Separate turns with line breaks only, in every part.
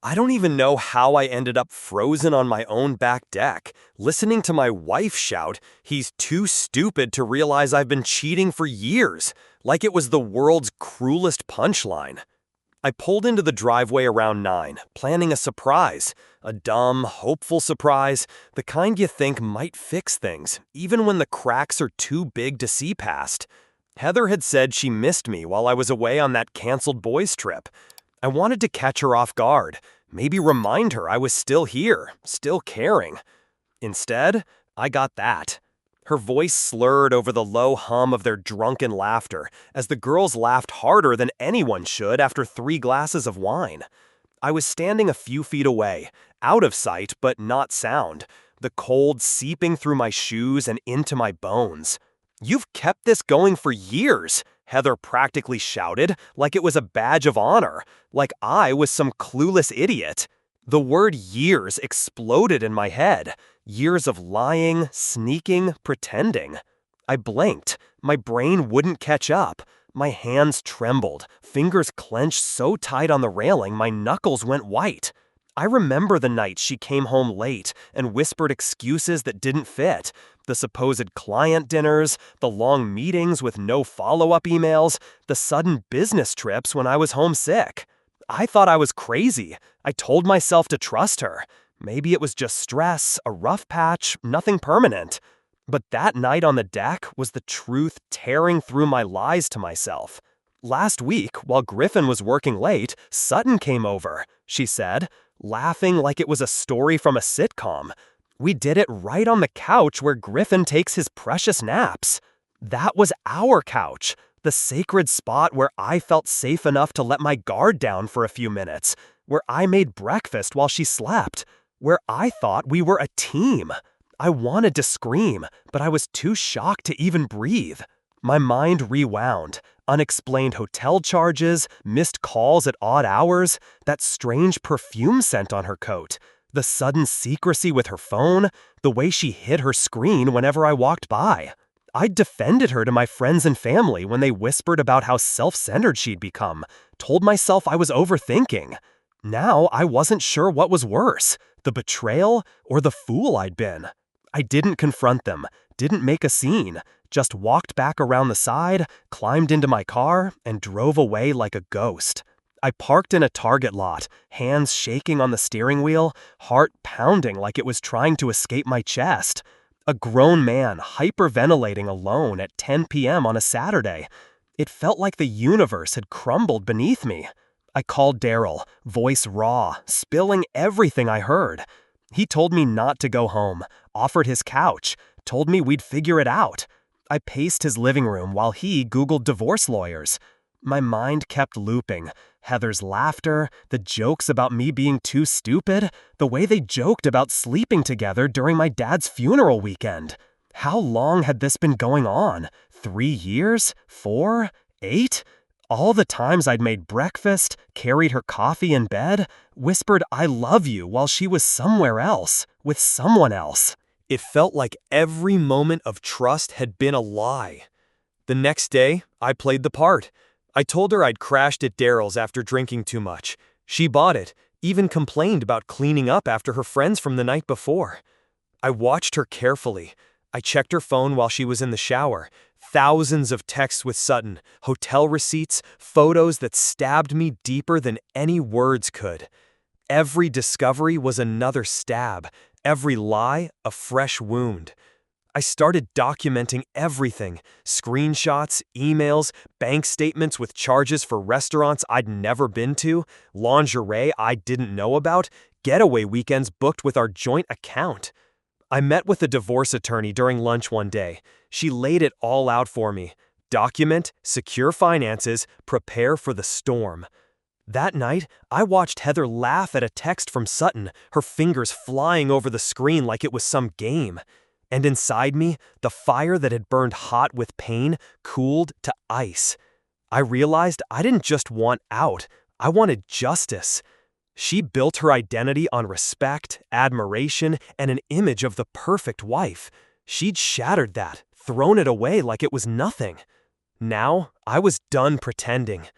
I don't even know how I ended up frozen on my own back deck, listening to my wife shout, "He's too stupid to realize I've been cheating for years," like it was the world's cruelest punchline. I pulled into the driveway around 9, planning a surprise. A dumb, hopeful surprise, the kind you think might fix things, even when the cracks are too big to see past. Heather had said she missed me while I was away on that canceled boys' trip. I wanted to catch her off guard, maybe remind her I was still here, still caring. Instead, I got that. Her voice slurred over the low hum of their drunken laughter as the girls laughed harder than anyone should after 3 glasses of wine. I was standing a few feet away, out of sight but not sound, the cold seeping through my shoes and into my bones. "You've kept this going for years," Heather practically shouted, like it was a badge of honor, like I was some clueless idiot. The word years exploded in my head. Years of lying, sneaking, pretending. I blinked. My brain wouldn't catch up. My hands trembled, fingers clenched so tight on the railing my knuckles went white. I remember the nights she came home late and whispered excuses that didn't fit. The supposed client dinners, the long meetings with no follow-up emails, the sudden business trips when I was homesick. I thought I was crazy. I told myself to trust her. Maybe it was just stress, a rough patch, nothing permanent. But that night on the deck was the truth tearing through my lies to myself. "Last week, while Griffin was working late, Sutton came over," she said, laughing like it was a story from a sitcom. "We did it right on the couch where Griffin takes his precious naps." That was our couch, the sacred spot where I felt safe enough to let my guard down for a few minutes, where I made breakfast while she slept, where I thought we were a team. I wanted to scream, but I was too shocked to even breathe. My mind rewound. Unexplained hotel charges, missed calls at odd hours, that strange perfume scent on her coat, the sudden secrecy with her phone, the way she hid her screen whenever I walked by. I'd defended her to my friends and family when they whispered about how self-centered she'd become, told myself I was overthinking. Now I wasn't sure what was worse, the betrayal or the fool I'd been. I didn't confront them, didn't make a scene, just walked back around the side, climbed into my car, and drove away like a ghost. I parked in a Target lot, hands shaking on the steering wheel, heart pounding like it was trying to escape my chest. A grown man hyperventilating alone at 10 p.m. on a Saturday. It felt like the universe had crumbled beneath me. I called Daryl, voice raw, spilling everything I heard. He told me not to go home, offered his couch, told me we'd figure it out. I paced his living room while he Googled divorce lawyers. My mind kept looping. Heather's laughter, the jokes about me being too stupid, the way they joked about sleeping together during my dad's funeral weekend. How long had this been going on? 3 years? 4? 8? All the times I'd made breakfast, carried her coffee in bed, whispered "I love you" while she was somewhere else, with someone else. It felt like every moment of trust had been a lie. The next day, I played the part. I told her I'd crashed at Daryl's after drinking too much. She bought it, even complained about cleaning up after her friends from the night before. I watched her carefully. I checked her phone while she was in the shower. Thousands of texts with Sutton, hotel receipts, photos that stabbed me deeper than any words could. Every discovery was another stab, every lie a fresh wound. I started documenting everything: screenshots, emails, bank statements with charges for restaurants I'd never been to, lingerie I didn't know about, getaway weekends booked with our joint account. I met with a divorce attorney during lunch one day. She laid it all out for me. Document, secure finances, prepare for the storm. That night, I watched Heather laugh at a text from Sutton, her fingers flying over the screen like it was some game. And inside me, the fire that had burned hot with pain cooled to ice. I realized I didn't just want out, I wanted justice. She built her identity on respect, admiration, and an image of the perfect wife. She'd shattered that, thrown it away like it was nothing. Now, I was done pretending.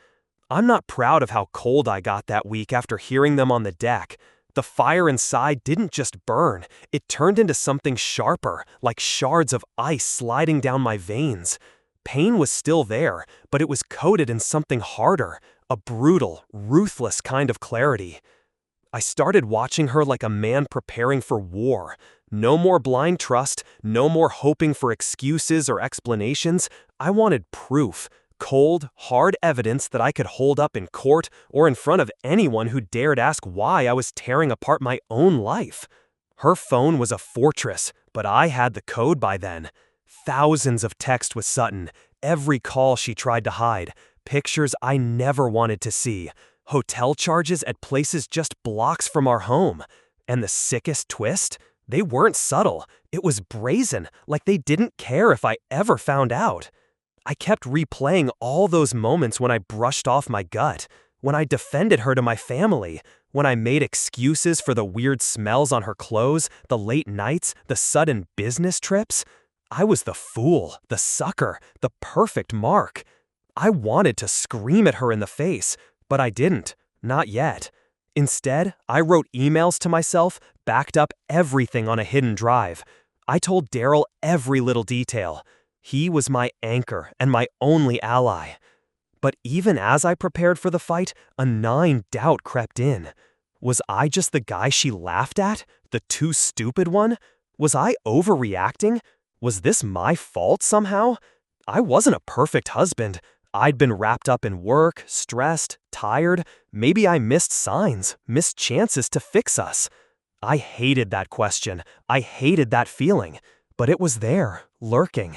I'm not proud of how cold I got that week after hearing them on the deck. The fire inside didn't just burn, it turned into something sharper, like shards of ice sliding down my veins. Pain was still there, but it was coated in something harder, a brutal, ruthless kind of clarity. I started watching her like a man preparing for war. No more blind trust, no more hoping for excuses or explanations. I wanted proof, cold, hard evidence that I could hold up in court or in front of anyone who dared ask why I was tearing apart my own life. Her phone was a fortress, but I had the code by then. Thousands of texts with Sutton, every call she tried to hide, pictures I never wanted to see, hotel charges at places just blocks from our home. And the sickest twist? They weren't subtle. It was brazen, like they didn't care if I ever found out. I kept replaying all those moments when I brushed off my gut, when I defended her to my family, when I made excuses for the weird smells on her clothes, the late nights, the sudden business trips. I was the fool, the sucker, the perfect mark. I wanted to scream at her in the face, but I didn't, not yet. Instead, I wrote emails to myself, backed up everything on a hidden drive. I told Daryl every little detail. He was my anchor and my only ally. But even as I prepared for the fight, a gnawing doubt crept in. Was I just the guy she laughed at? The too stupid one? Was I overreacting? Was this my fault somehow? I wasn't a perfect husband. I'd been wrapped up in work, stressed, tired. Maybe I missed signs, missed chances to fix us. I hated that question. I hated that feeling. But it was there, lurking.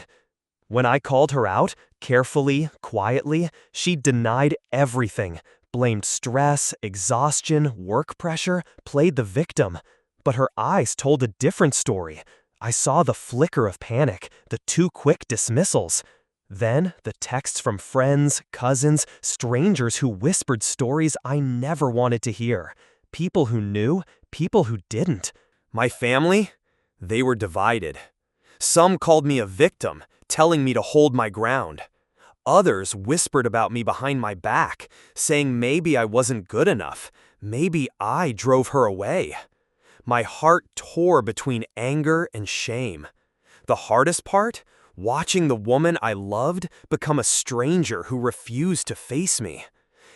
When I called her out, carefully, quietly, she denied everything, blamed stress, exhaustion, work pressure, played the victim. But her eyes told a different story. I saw the flicker of panic, the too quick dismissals. Then, the texts from friends, cousins, strangers who whispered stories I never wanted to hear. People who knew, people who didn't. My family? They were divided. Some called me a victim, telling me to hold my ground. Others whispered about me behind my back, saying maybe I wasn't good enough, maybe I drove her away. My heart tore between anger and shame. The hardest part? Watching the woman I loved become a stranger who refused to face me.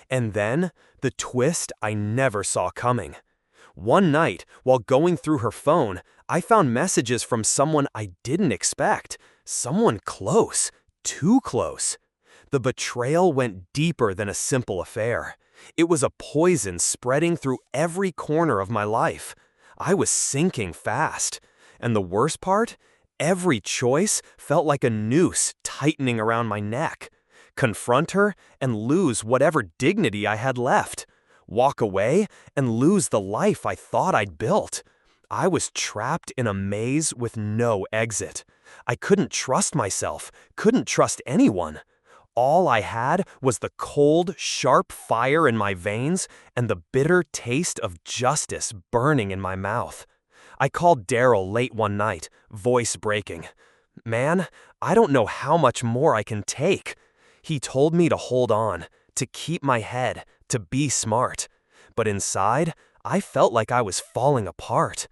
And then, the twist I never saw coming. One night, while going through her phone, I found messages from someone I didn't expect. Someone close, too close. The betrayal went deeper than a simple affair. It was a poison spreading through every corner of my life. I was sinking fast. And the worst part? Every choice felt like a noose tightening around my neck. Confront her and lose whatever dignity I had left. Walk away and lose the life I thought I'd built. I was trapped in a maze with no exit. I couldn't trust myself, couldn't trust anyone. All I had was the cold, sharp fire in my veins and the bitter taste of justice burning in my mouth. I called Daryl late one night, voice breaking. Man, I don't know how much more I can take. He told me to hold on, to keep my head, to be smart. But inside, I felt like I was falling apart.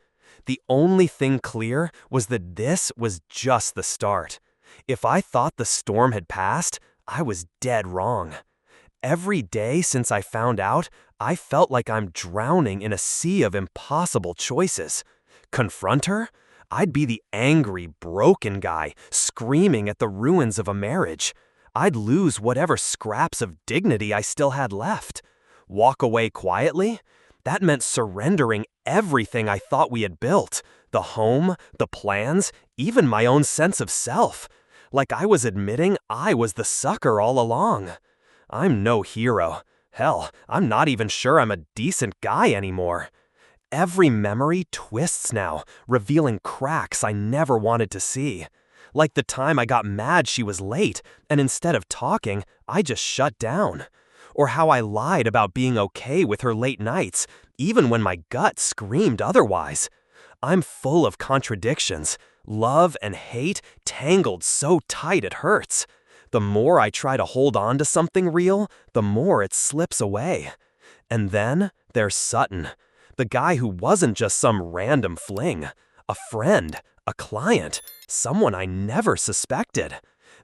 The only thing clear was that this was just the start. If I thought the storm had passed, I was dead wrong. Every day since I found out, I felt like I'm drowning in a sea of impossible choices. Confront her? I'd be the angry, broken guy, screaming at the ruins of a marriage. I'd lose whatever scraps of dignity I still had left. Walk away quietly? That meant surrendering everything I thought we had built. The home, the plans, even my own sense of self. Like I was admitting I was the sucker all along. I'm no hero. Hell, I'm not even sure I'm a decent guy anymore. Every memory twists now, revealing cracks I never wanted to see. Like the time I got mad she was late, and instead of talking, I just shut down. Or how I lied about being okay with her late nights, even when my gut screamed otherwise. I'm full of contradictions, love and hate tangled so tight it hurts. The more I try to hold on to something real, the more it slips away. And then there's Sutton, the guy who wasn't just some random fling, a friend, a client, someone I never suspected.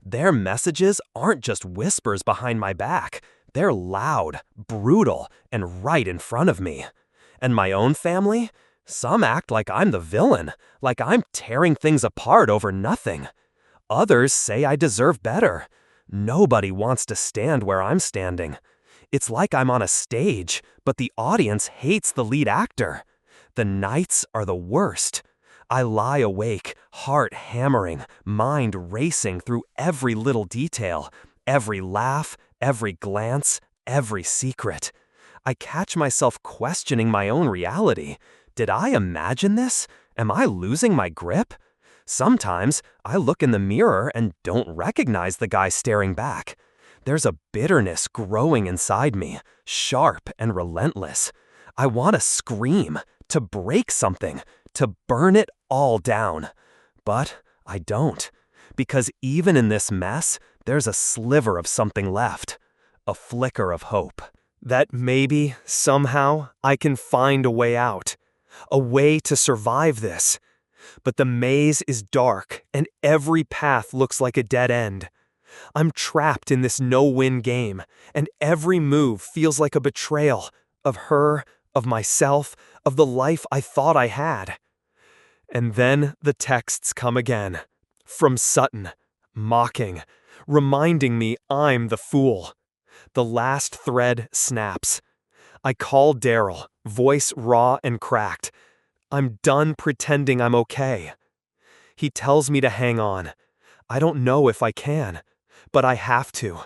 Their messages aren't just whispers behind my back. They're loud, brutal, and right in front of me. And my own family? Some act like I'm the villain, like I'm tearing things apart over nothing. Others say I deserve better. Nobody wants to stand where I'm standing. It's like I'm on a stage, but the audience hates the lead actor. The nights are the worst. I lie awake, heart hammering, mind racing through every little detail, every laugh, every glance, every secret. I catch myself questioning my own reality. Did I imagine this? Am I losing my grip? Sometimes I look in the mirror and don't recognize the guy staring back. There's a bitterness growing inside me, sharp and relentless. I want to scream, to break something, to burn it all down. But I don't, because even in this mess, there's a sliver of something left, a flicker of hope. That maybe, somehow, I can find a way out, a way to survive this. But the maze is dark, and every path looks like a dead end. I'm trapped in this no-win game, and every move feels like a betrayal of her, of myself, of the life I thought I had. And then the texts come again, from Sutton, mocking, reminding me I'm the fool. The last thread snaps. I call Daryl, voice raw and cracked. I'm done pretending I'm okay. He tells me to hang on. I don't know if I can, but I have to,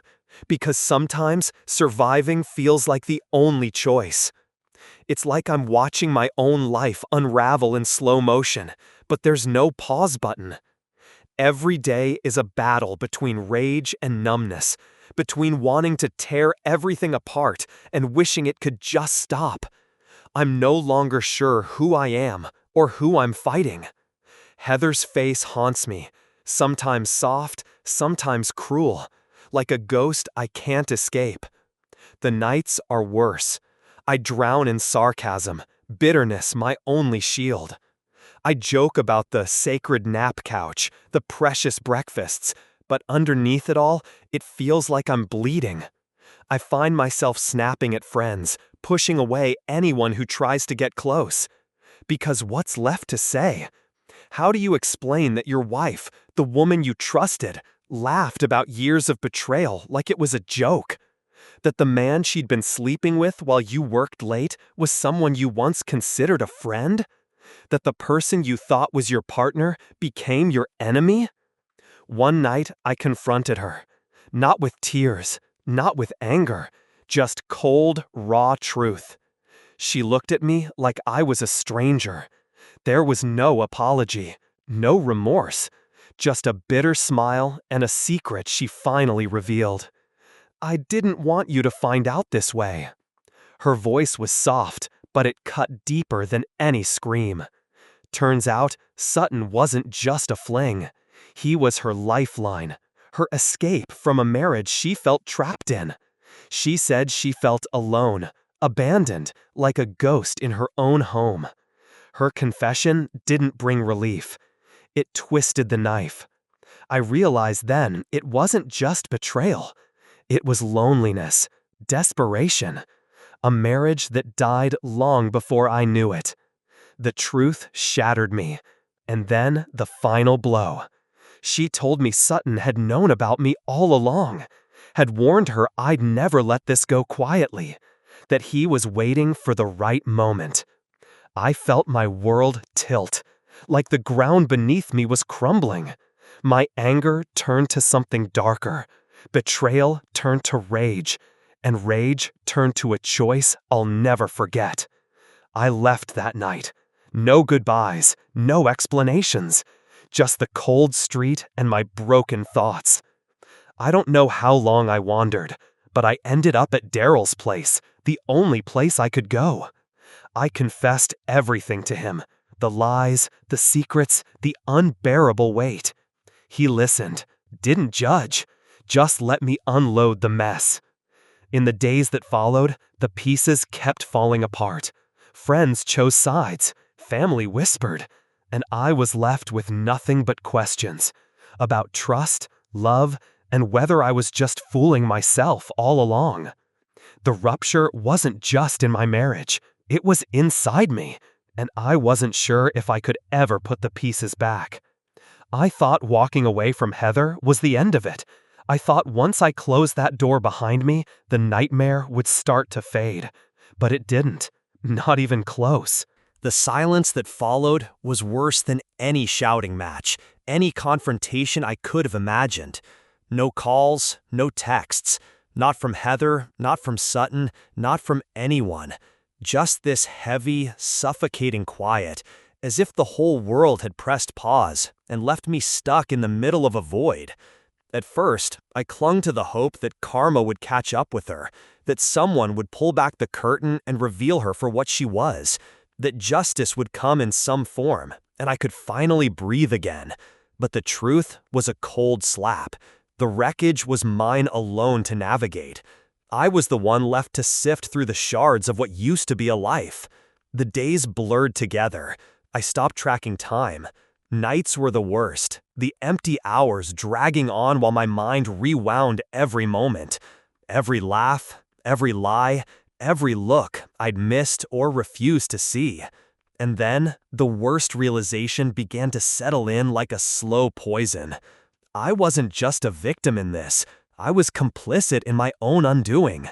because sometimes surviving feels like the only choice. It's like I'm watching my own life unravel in slow motion, but there's no pause button. Every day is a battle between rage and numbness, between wanting to tear everything apart and wishing it could just stop. I'm no longer sure who I am or who I'm fighting. Heather's face haunts me, sometimes soft, sometimes cruel, like a ghost I can't escape. The nights are worse. I drown in sarcasm, bitterness my only shield. I joke about the sacred nap couch, the precious breakfasts, but underneath it all, it feels like I'm bleeding. I find myself snapping at friends, pushing away anyone who tries to get close. Because what's left to say? How do you explain that your wife, the woman you trusted, laughed about years of betrayal like it was a joke? That the man she'd been sleeping with while you worked late was someone you once considered a friend? That the person you thought was your partner became your enemy? One night, I confronted her. Not with tears, not with anger, just cold, raw truth. She looked at me like I was a stranger. There was no apology, no remorse, just a bitter smile and a secret she finally revealed. I didn't want you to find out this way. Her voice was soft, but it cut deeper than any scream. Turns out, Sutton wasn't just a fling. He was her lifeline, her escape from a marriage she felt trapped in. She said she felt alone, abandoned, like a ghost in her own home. Her confession didn't bring relief. It twisted the knife. I realized then it wasn't just betrayal. It was loneliness, desperation, a marriage that died long before I knew it. The truth shattered me, and then the final blow. She told me Sutton had known about me all along, had warned her I'd never let this go quietly, that he was waiting for the right moment. I felt my world tilt, like the ground beneath me was crumbling. My anger turned to something darker. Betrayal turned to rage, and rage turned to a choice I'll never forget. I left that night. No goodbyes, no explanations, just the cold street and my broken thoughts. I don't know how long I wandered, but I ended up at Daryl's place, the only place I could go. I confessed everything to him, the lies, the secrets, the unbearable weight. He listened, didn't judge, Just let me unload the mess. In the days that followed, the pieces kept falling apart. Friends chose sides, family whispered, and I was left with nothing but questions about trust, love, and whether I was just fooling myself all along. The rupture wasn't just in my marriage, it was inside me, and I wasn't sure if I could ever put the pieces back. I thought walking away from Heather was the end of it. I thought once I closed that door behind me, the nightmare would start to fade. But it didn't. Not even close.
The silence that followed was worse than any shouting match, any confrontation I could have imagined. No calls, no texts. Not from Heather, not from Sutton, not from anyone. Just this heavy, suffocating quiet, as if the whole world had pressed pause and left me stuck in the middle of a void. At first, I clung to the hope that karma would catch up with her, that someone would pull back the curtain and reveal her for what she was, that justice would come in some form, and I could finally breathe again. But the truth was a cold slap. The wreckage was mine alone to navigate. I was the one left to sift through the shards of what used to be a life. The days blurred together. I stopped tracking time. Nights were the worst, the empty hours dragging on while my mind rewound every moment. Every laugh, every lie, every look I'd missed or refused to see. And then, the worst realization began to settle in like a slow poison. I wasn't just a victim in this. I was complicit in my own undoing.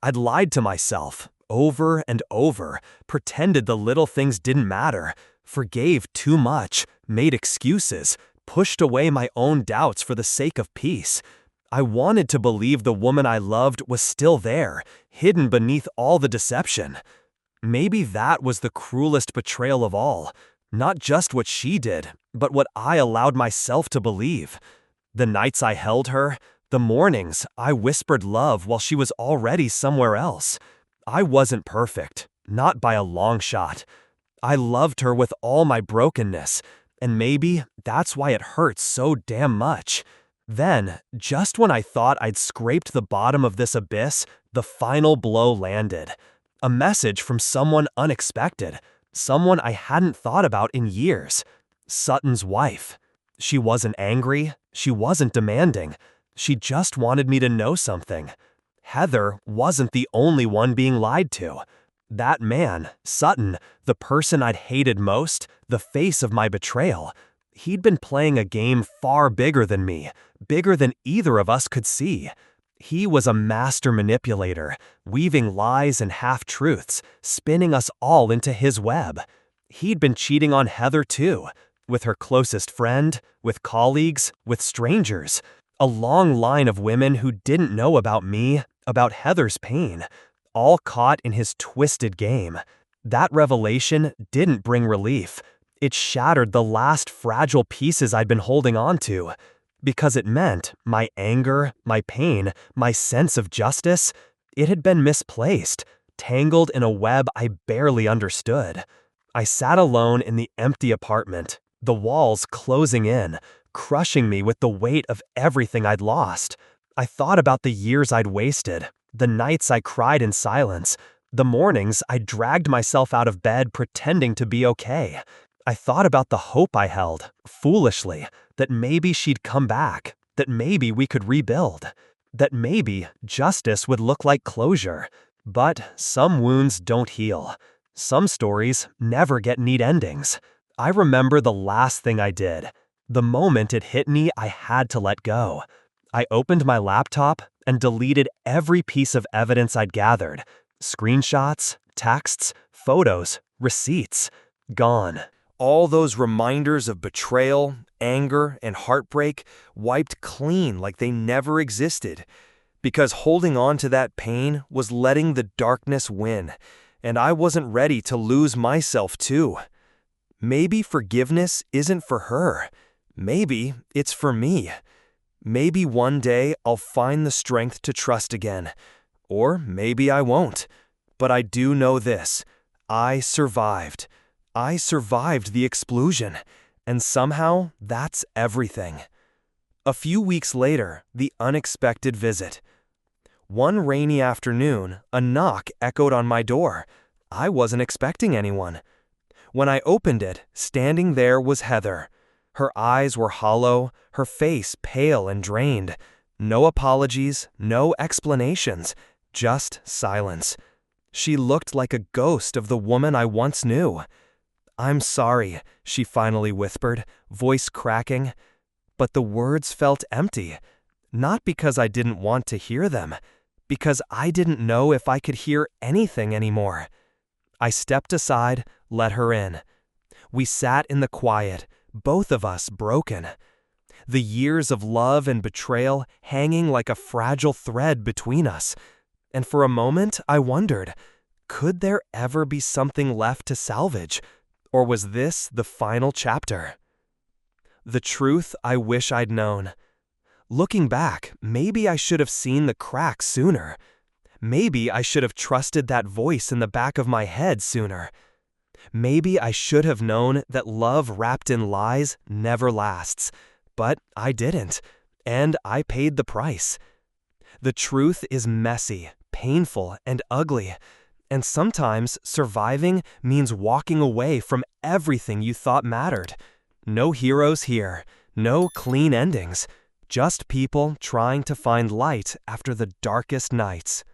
I'd lied to myself, over and over, pretended the little things didn't matter, forgave too much, made excuses, pushed away my own doubts for the sake of peace. I wanted to believe the woman I loved was still there, hidden beneath all the deception. Maybe that was the cruelest betrayal of all. Not just what she did, but what I allowed myself to believe. The nights I held her, the mornings I whispered love while she was already somewhere else. I wasn't perfect, not by a long shot. I loved her with all my brokenness, and maybe that's why it hurts so damn much. Then, just when I thought I'd scraped the bottom of this abyss, the final blow landed. A message from someone unexpected, someone I hadn't thought about in years. Sutton's wife. She wasn't angry, she wasn't demanding. She just wanted me to know something. Heather wasn't the only one being lied to. That man, Sutton, the person I'd hated most, the face of my betrayal, he'd been playing a game far bigger than me, bigger than either of us could see. He was a master manipulator, weaving lies and half-truths, spinning us all into his web. He'd been cheating on Heather too, with her closest friend, with colleagues, with strangers. A long line of women who didn't know about me, about Heather's pain, all caught in his twisted game. That revelation didn't bring relief. It shattered the last fragile pieces I'd been holding on to. Because it meant my anger, my pain, my sense of justice, it had been misplaced, tangled in a web I barely understood. I sat alone in the empty apartment, the walls closing in, crushing me with the weight of everything I'd lost. I thought about the years I'd wasted, the nights I cried in silence, the mornings I dragged myself out of bed pretending to be okay. I thought about the hope I held, foolishly, that maybe she'd come back, that maybe we could rebuild, that maybe justice would look like closure. But some wounds don't heal. Some stories never get neat endings. I remember the last thing I did. The moment it hit me, I had to let go. I opened my laptop and deleted every piece of evidence I'd gathered. Screenshots, texts, photos, receipts. Gone. All those reminders of betrayal, anger, and heartbreak wiped clean like they never existed. Because holding on to that pain was letting the darkness win, and I wasn't ready to lose myself too. Maybe forgiveness isn't for her. Maybe it's for me. Maybe one day I'll find the strength to trust again. Or maybe I won't. But I do know this. I survived. I survived the explosion. And somehow, that's everything. A few weeks later, the unexpected visit. One rainy afternoon, a knock echoed on my door. I wasn't expecting anyone. When I opened it, standing there was Heather. Her eyes were hollow, her face pale and drained. No apologies, no explanations, just silence. She looked like a ghost of the woman I once knew. "I'm sorry," she finally whispered, voice cracking. But the words felt empty. Not because I didn't want to hear them, because I didn't know if I could hear anything anymore. I stepped aside, let her in. We sat in the quiet, both of us broken. The years of love and betrayal hanging like a fragile thread between us. And for a moment, I wondered, could there ever be something left to salvage? Or was this the final chapter? The truth I wish I'd known. Looking back, maybe I should have seen the cracks sooner. Maybe I should have trusted that voice in the back of my head sooner. Maybe I should have known that love wrapped in lies never lasts. But I didn't, and I paid the price. The truth is messy, painful, and ugly. And sometimes surviving means walking away from everything you thought mattered. No heroes here, no clean endings, just people trying to find light after the darkest nights.